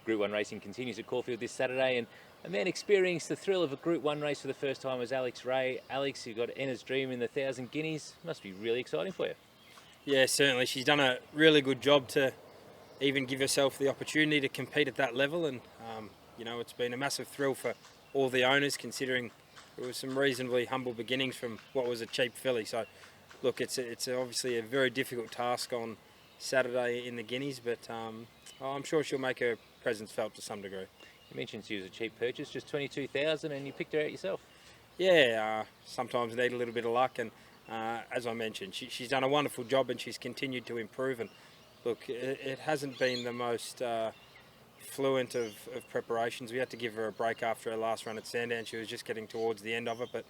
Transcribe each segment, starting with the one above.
Group 1 racing continues at Caulfield this Saturday, and a man experienced the thrill of a Group 1 race for the first time was Alex Rae. Alex, you got Enna's dream in the 1000 Guineas. Must be really exciting for you. Yeah, certainly. She's done a really good job to even give herself the opportunity to compete at that level, and it's been a massive thrill for all the owners, considering it was some reasonably humble beginnings from what was a cheap filly. So, look, it's obviously a very difficult task on Saturday in the Guineas, but I'm sure she'll make her presence felt to some degree. You mentioned she was a cheap purchase, just 22,000, and you picked her out yourself. Yeah, sometimes need a little bit of luck, and as I mentioned, she's done a wonderful job, and she's continued to improve. And look, it hasn't been the most fluent of preparations. We had to give her a break after her last run at Sandown. She was just getting towards the end of it, but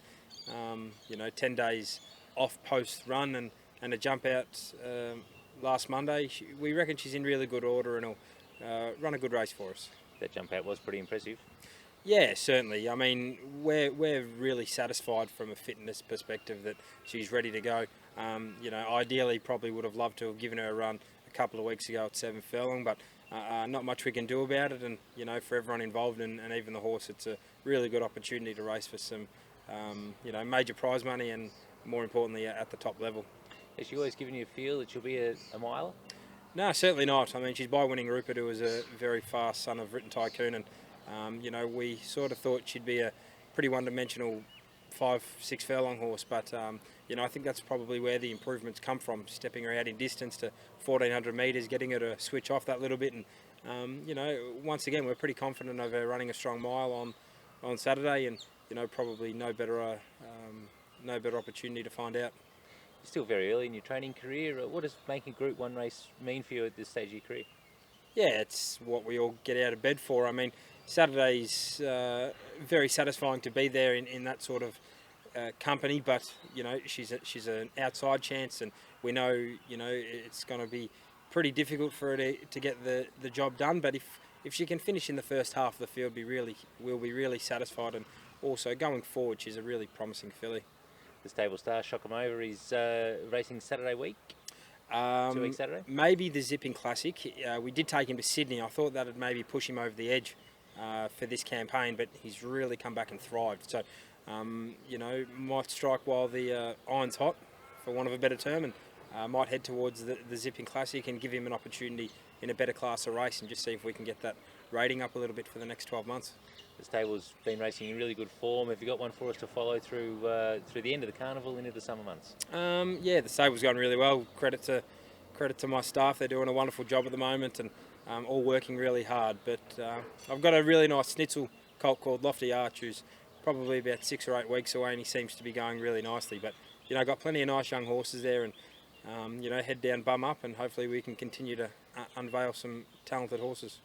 10 days off post run and a jump out last Monday. We reckon she's in really good order and will run a good race for us. That jump out was pretty impressive. Yeah, certainly. I mean, we're really satisfied from a fitness perspective that she's ready to go. Ideally, probably would have loved to have given her a run a couple of weeks ago at 7 furlong, but not much we can do about it. And for everyone involved and even the horse, it's a really good opportunity to race for some, major prize money and more importantly at the top level. Has she always given you a feel that she'll be a miler? No, certainly not. I mean, she's by winning Rupert, who was a very fast son of Written Tycoon, and we sort of thought she'd be a pretty one-dimensional 5-6 furlong horse, but I think that's probably where the improvements come from, stepping her out in distance to 1400 metres, getting her to switch off that little bit, and once again we're pretty confident of her running a strong mile on Saturday, and probably no better opportunity to find out. You're still very early in your training career. What does making a Group 1 race mean for you at this stage of your career? Yeah, it's what we all get out of bed for. I mean, Saturday's very satisfying to be there in that sort of company, but she's an outside chance, and we know it's going to be pretty difficult for her to get the job done. But if she can finish in the first half of the field, we'll be really satisfied. And also going forward, she's a really promising filly. The stable star, Shock 'em Over, is racing Saturday week. 2 weeks Saturday? Maybe the Zipping Classic. We did take him to Sydney. I thought that would maybe push him over the edge for this campaign, but he's really come back and thrived. So, might strike while the iron's hot, for want of a better term, and might head towards the Zipping Classic and give him an opportunity in a better class of race and just see if we can get that rating up a little bit for the next 12 months. The stable's been racing in really good form. Have you got one for us to follow through the end of the carnival into the summer months? Yeah, the stable's going really well. Credit to my staff. They're doing a wonderful job at the moment and all working really hard. But I've got a really nice schnitzel colt called Lofty Arch, who's probably about 6 or 8 weeks away, and he seems to be going really nicely. But got plenty of nice young horses there, and head down, bum up, and hopefully we can continue to unveil some talented horses.